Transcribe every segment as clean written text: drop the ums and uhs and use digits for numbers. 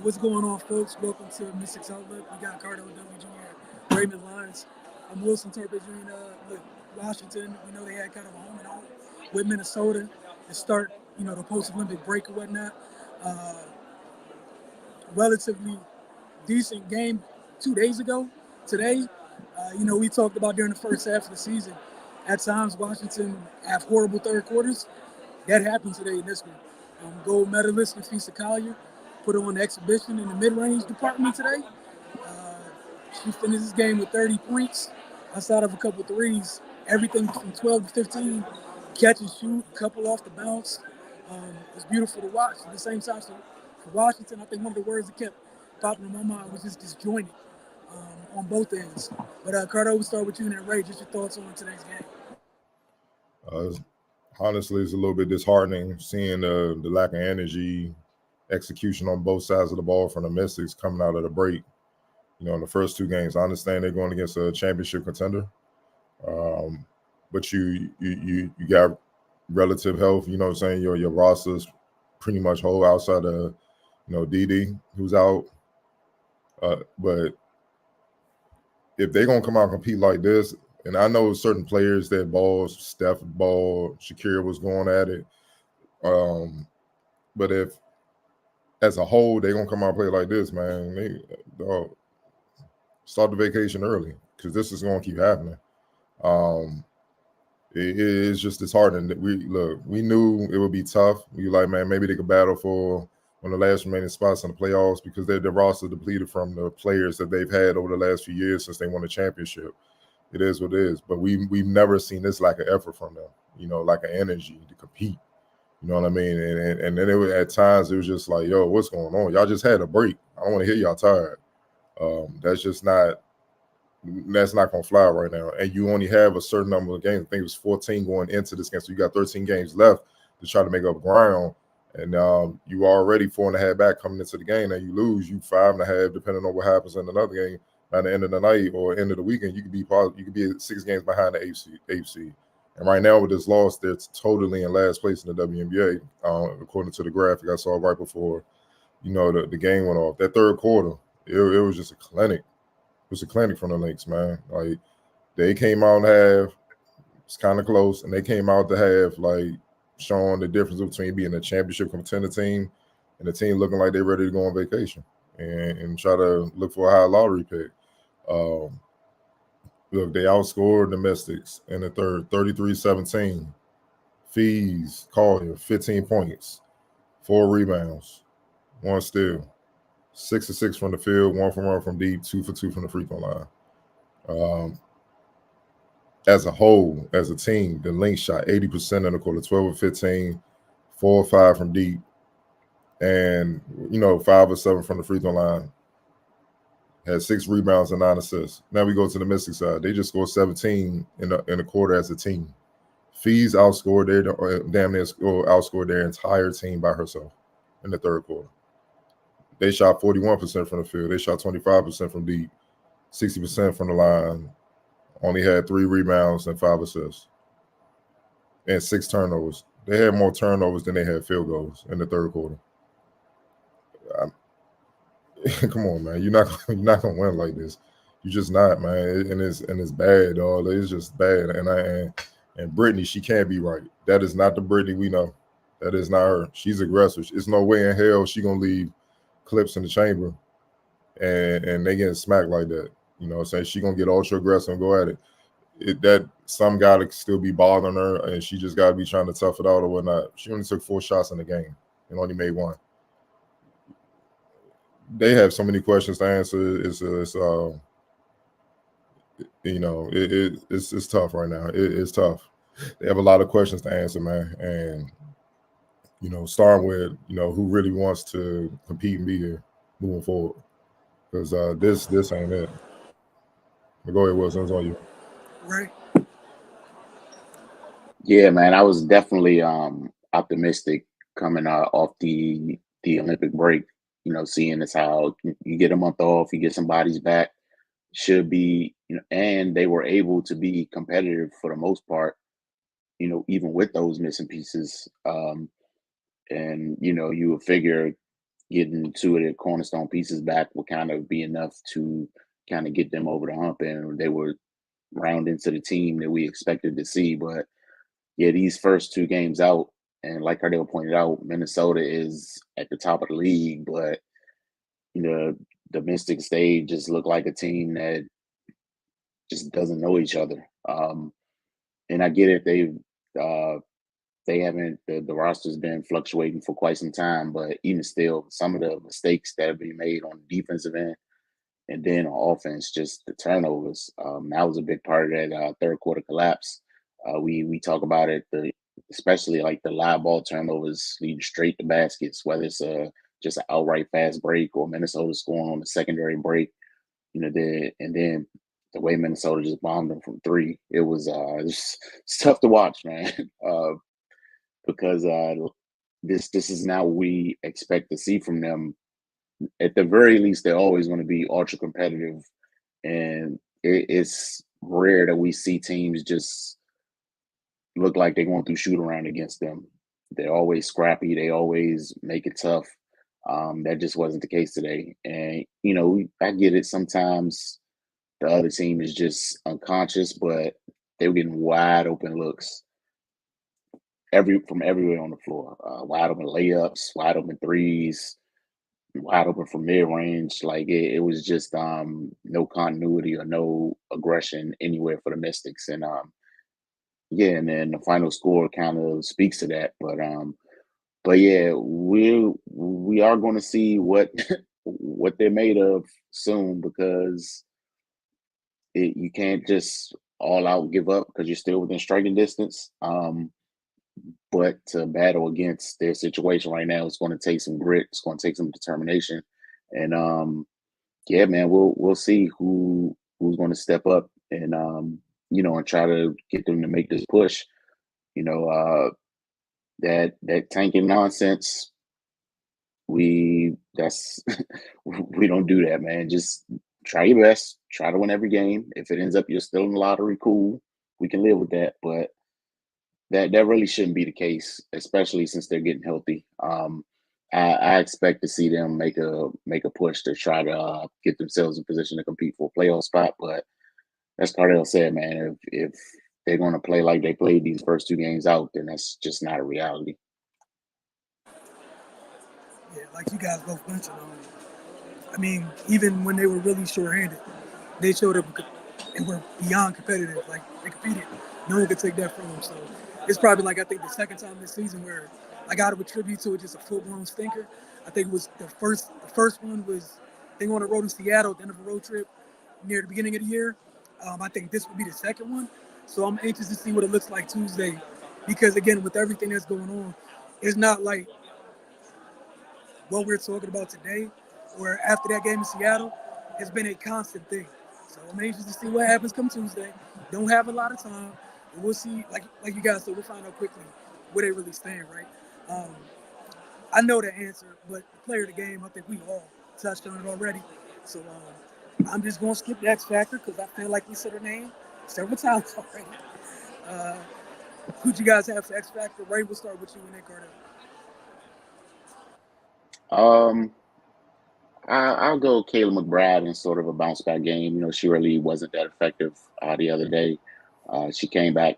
What's going on, folks? Welcome to Mystics Outlook. We got Cardo W. Jr., Raymond Lyons. I'm Wilson Turpin Jr. With Washington. We know they had kind of a home and home with Minnesota to start, the post-Olympic break or whatnot. Uh, Relatively decent game 2 days ago. Today, we talked about during the first half of the season. At times, Washington have horrible third quarters. That happened today in this one. Gold medalist Nafisa Collier put on an exhibition in the mid-range department today. Uh, she finished this game with 30 points outside of a couple threes. Everything from 12 to 15, catch and shoot, a couple off the bounce. It's beautiful to watch. At the same time, so for Washington, I think one of the words that kept popping in my mind was just disjointed on both ends. But Cardo, we'll start with you and then Ray. Just your thoughts on today's game. Uh, Honestly, it's a little bit disheartening seeing the lack of energy, execution on both sides of the ball from the Mystics coming out of the break. In the first two games, I understand they're going against a championship contender, um, but you got relative health. You know what I'm saying? Your roster's pretty much whole outside of DD who's out. But if they're gonna come out and compete like this, and I know certain players that Steph ball, Shakira was going at it. But if as a whole they're gonna come out and play like this, man, start the vacation early because this is gonna keep happening. Um, it is just disheartening that we knew it would be tough. We like, man, maybe they could battle for one of the last remaining spots in the playoffs because their roster depleted from the players that they've had over the last few years since they won the championship. It is what it is. But we've never seen this lack of effort from them, like an energy to compete. You know what I mean? And then at times it was just like, yo, what's going on? Y'all just had a break. I don't want to hear y'all tired. That's not going to fly right now. And you only have a certain number of games. I think it was 14 going into this game. So you got 13 games left to try to make up ground. And you are already 4.5 back coming into the game. And you lose, you 5.5, depending on what happens in another game. By the end of the night or end of the weekend, you could be at 6 games behind the AFC. And right now with this loss, they're totally in last place in the WNBA, according to the graphic I saw right before, the game went off. That third quarter, it was just a clinic. It was a clinic from the Lynx, man. Like they came out and have it's kind of close, and they came out to have like showing the difference between being a championship contender team and a team looking like they're ready to go on vacation and try to look for a high lottery pick. Um, Look, they outscored the Mystics in the third, 33-17. Fees, Collier, 15 points, 4 rebounds, 1 steal, 6 of 6 from the field, 1 from deep, 2 for 2 from the free throw line. Um, as a whole, as a team, the Lynx shot 80% in the quarter, 12 of 15, 4 or 5 from deep, and 5 or 7 from the free throw line. Had 6 rebounds and 9 assists. Now we go to the Mystic side. They just scored 17 in the quarter as a team. Fees outscored outscored their entire team by herself in the third quarter. They shot 41% from the field. They shot 25% from deep, 60% from the line. Only had 3 rebounds and 5 assists, and 6 turnovers. They had more turnovers than they had field goals in the third quarter. Come on, man. You're not gonna win like this. You're just not, man. And it's bad, dog. It's just bad. And Brittany, she can't be right. That is not the Brittany we know. That is not her. She's aggressive. It's no way in hell she gonna leave clips in the chamber and they getting smacked like that. You know what I'm saying? She gonna get ultra aggressive and go at it. That some guy to still be bothering her, and she just gotta be trying to tough it out or whatnot. She only took 4 shots in the game and only made 1. They have so many questions to answer. It's tough right now. It's tough. They have a lot of questions to answer, man. And starting with who really wants to compete and be here moving forward, because this ain't it. But go ahead, Wilson. It's on you. Ray. Yeah, man, I was definitely optimistic coming out off the Olympic break. Seeing as how you get a month off, you get some bodies back, should be, and they were able to be competitive for the most part. Even with those missing pieces, and you would figure getting two of their cornerstone pieces back would kind of be enough to kind of get them over the hump, and they were round into the team that we expected to see. But yeah, these first two games out, and like Cardell pointed out, Minnesota is at the top of the league, but the Mystics, they just look like a team that just doesn't know each other. And I get it; uh, they haven't the roster's been fluctuating for quite some time, but even still, some of the mistakes that have been made on the defensive end and then on offense, just the turnovers. That was a big part of that third quarter collapse. We talk about it, especially like the live ball turnovers leading straight to baskets, whether it's just an outright fast break or Minnesota scoring on the secondary break. And then the way Minnesota just bombed them from three, it was it's tough to watch, man, because this is now what we expect to see from them. At the very least, they're always going to be ultra competitive, and it's rare that we see teams just look like they're going through shoot around against them. They're always scrappy. They always make it tough. That just wasn't the case today. And I get it. Sometimes the other team is just unconscious, but they were getting wide open looks from everywhere on the floor. Wide open layups, wide open threes, wide open from mid range. Like it was just no continuity or no aggression anywhere for the Mystics. And yeah, and then the final score kind of speaks to that. But yeah, we are going to see what what they're made of soon, because you can't just all out give up because you're still within striking distance. But to battle against their situation right now, it's going to take some grit. It's going to take some determination, and yeah, man, we'll see who's going to step up and and try to get them to make this push. That tanking nonsense, that's we don't do that, man. Just try your best, try to win every game. If it ends up you're still in the lottery, cool, we can live with that. But that really shouldn't be the case, especially since they're getting healthy. I expect to see them make a push to try to get themselves in position to compete for a playoff spot. But as Cardell said, man, if they're going to play like they played these first two games out, then that's just not a reality. Yeah, like you guys both mentioned. I mean, even when they were really short-handed, they showed up and were beyond competitive. Like they competed. No one could take that from them. So it's probably like I think the second time this season where I got to attribute to it just a full-blown stinker. I think it was the first. The first one was they went on a road to Seattle at the end of a road trip near the beginning of the year. I think this would be the second one. So I'm anxious to see what it looks like Tuesday, because again, with everything that's going on, it's not like what we're talking about today or after that game in Seattle has been a constant thing. So I'm anxious to see what happens come Tuesday. Don't have a lot of time. And we'll see, like you guys said, we'll find out quickly where they really stand, right? Um, I know the answer, but the player of the game, I think we all touched on it already. So I'm just going to skip the X Factor because I feel like we said her name several times already. Uh, who'd you guys have for X Factor? Ray, we'll start with you and then Carter. Um, I'll go Kayla McBride in sort of a bounce back game. She really wasn't that effective the other day. She came back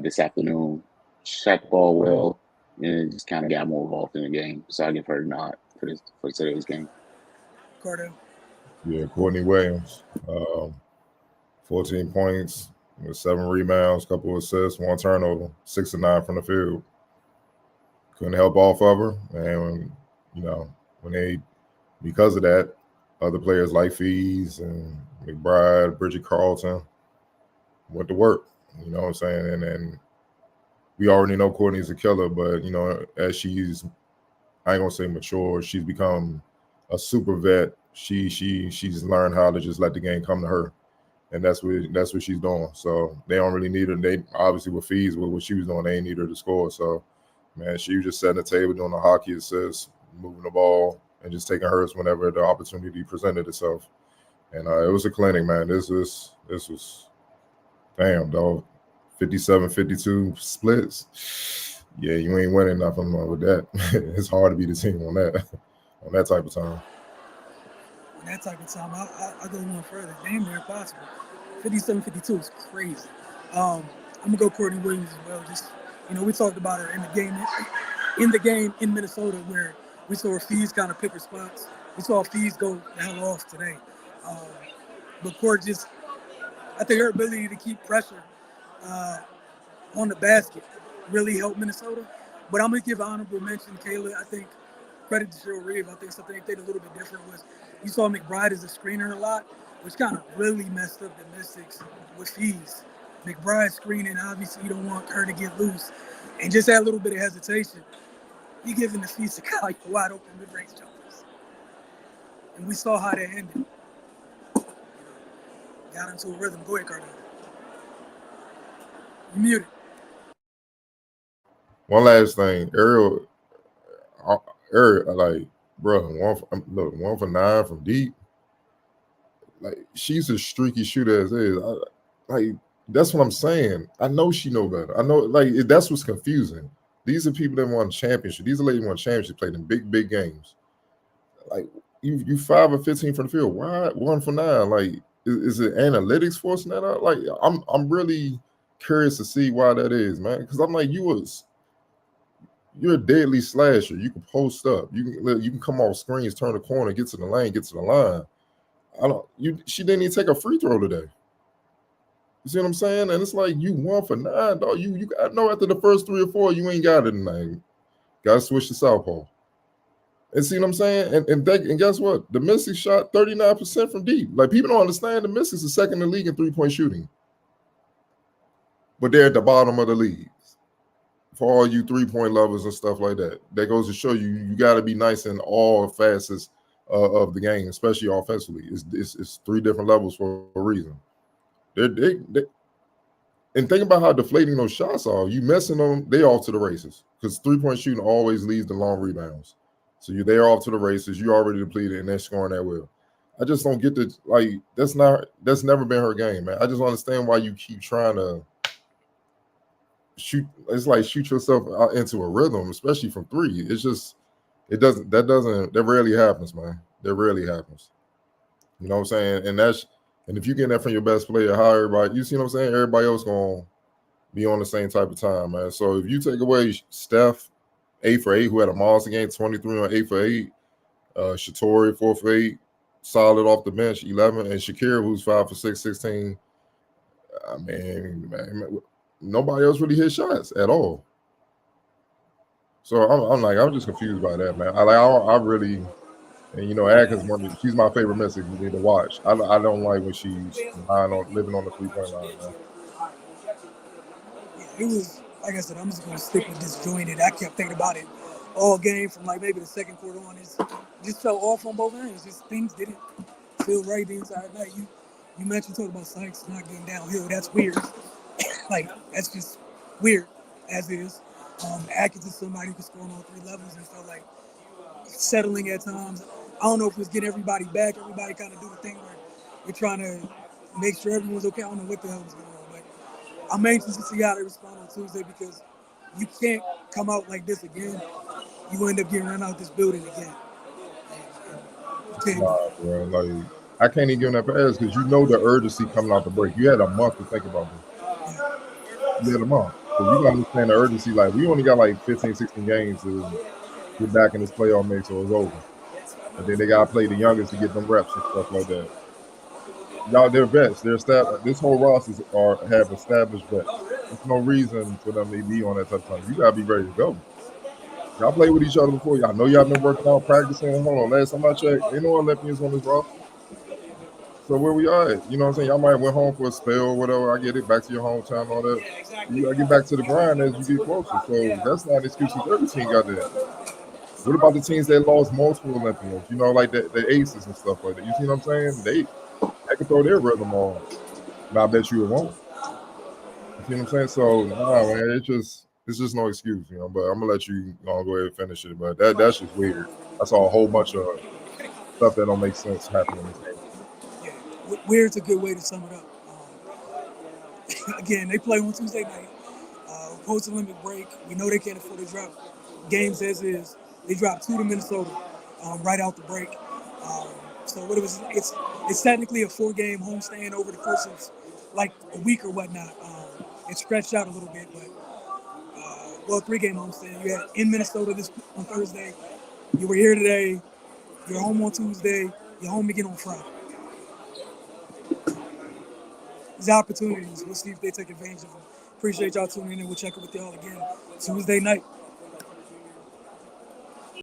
this afternoon, shot the ball well, and just kind of got more involved in the game. So I give her a nod for today's game. Carter. Yeah, Courtney Williams, 14 points with 7 rebounds, couple of assists, 1 turnover, 6 of 9 from the field. Couldn't help off of her, and when they because of that, other players like Fees and McBride, Bridget Carlton went to work. You know what I'm saying? And we already know Courtney's a killer, but as I ain't gonna say mature, she's become a super vet. She's learned how to just let the game come to her, and that's what she's doing. So they don't really need her. They obviously with Fees with what she was doing, they ain't need her to score. So man, she was just setting the table, doing the hockey assists, moving the ball, and just taking hers whenever the opportunity presented itself. And it was a clinic, man. This was damn, dog. 57-52 splits. Yeah, you ain't winning nothing with that. It's hard to be the team on on that type of time. In that type of time, I go one further. Damn near impossible. 57-52 is crazy. I'm gonna go Courtney Williams as well. Just we talked about her in the game in Minnesota where we saw her fees kind of pick her spots. We saw fees go the hell off today. Um, but Court just, I think her ability to keep pressure uh, on the basket really helped Minnesota. But I'm gonna give honorable mention Kayla. I think credit to Cheryl Reeve. I think something they did a little bit different was you saw McBride as a screener a lot, which kind of really messed up the Mystics with fees. McBride screening, obviously you don't want her to get loose. And just that little bit of hesitation, you giving the fees to Kyle wide open mid-range jumpers. And we saw how that ended. Got into a rhythm. Go ahead, Cardano. You muted. One last thing, Ariel, like, bro, look, 1 for 9 from deep. Like, she's a streaky shooter as is. Like, that's what I'm saying. I know she know better. I know, like, that's what's confusing. These are people that won championship. These are ladies who won championship, played in big games. Like, you 5 or 15 from the field. Why 1 for 9? Like, is it analytics forcing that out? Like, I'm really curious to see why that is, man. Because I'm like, you're a deadly slasher. You can post up. You can come off screens, turn the corner, get to the lane, get to the line. She didn't even take a free throw today. You see what I'm saying? And it's like you 1 for 9, dog. I know after the first 3 or 4, you ain't got it tonight. Gotta switch to southpaw. And see what I'm saying? And guess what? The Mystics shot 39% from deep. Like, people don't understand the Mystics are second in the league in 3-point shooting. But they're at the bottom of the league. For all you 3-point lovers and stuff like that. That goes to show you got to be nice in all facets of the game, especially offensively. It's 3 different levels for a reason. And think about how deflating those shots are. You messing them, they off to the races. Because 3-point shooting always leads to long rebounds. So they're off to the races. You already depleted, and they're scoring that well. I just don't get the, like, that's never been her game, man. I just don't understand why you keep trying to shoot. It's like shoot yourself out into a rhythm, especially from 3. It's just, that rarely happens, man. That rarely happens. You know what I'm saying? And if you get that from your best player, how everybody, you see what I'm saying? Everybody else gonna be on the same type of time, man. So if you take away Steph, 8 for 8, who had a monster game, 23 on 8 for 8, Shatori 4 for 8, solid off the bench, 11, and Shakira, who's 5 for 6, 16. I mean, man, nobody else really hit shots at all. So I'm just confused by that, man. I really, and Atkins, she's my favorite Mystic to watch. I don't like when she's living on the 3-point line, man. It was, like I said, I'm just going to stick with disjointed. I kept thinking about it all game from like maybe the second quarter on. It just fell off on both ends. Just things didn't feel right the entire night. You mentioned talking about Sykes not getting downhill. That's weird. Like, that's just weird as is. Atkins is somebody who can score on all 3 levels and felt like settling at times. I don't know if it was getting everybody back. Everybody kind of do the thing where we're trying to make sure everyone's okay. I don't know what the hell is going on, but I'm anxious to see how they respond on Tuesday because you can't come out like this again. You end up getting run out this building again. Nah, bro. Like, I can't even give them that pass because the urgency coming out the break. You had a month to think about this. You had a month. So you got to understand the urgency. Like, we only got like 15, 16 games to get back in this playoff mix or it's over. And then they got to play the youngest to get them reps and stuff like that. Y'all, they're vets. They're established. This whole roster have established vets. There's no reason for them to be on that type of time. You got to be ready to go. Y'all played with each other before. Y'all know y'all been working out, practicing. Hold on, last time I checked, ain't no Olympians on this roster. So where we are at, you know what I'm saying? Y'all might have went home for a spell or whatever. I get it, back to your hometown and all that. You gotta get back to the grind as you get closer. So that's not an excuse because every team got that. What about the teams that lost multiple Olympians? Like the Aces and stuff like that. You see what I'm saying? They can throw their rhythm on. And I bet you it won't. You see what I'm saying? So nah, man, it's just no excuse, But I'm gonna let you go ahead and finish it. But that's just weird. I saw a whole bunch of stuff that don't make sense happening in this game. Yeah, weird's a good way to sum it up. Again, they play on Tuesday night. Post-Olympic break. We know they can't afford to drop games as is. They dropped 2 to Minnesota. right out the break. So what it was, it's technically a 4-game homestand over the course of like a week or whatnot. It stretched out a little bit, but 3-game homestand. You had in Minnesota this on Thursday. You were here today. You're home on Tuesday. You're home again on Friday. These opportunities, we'll see if they take advantage of them. Appreciate y'all tuning in. We'll check in with y'all again Tuesday night.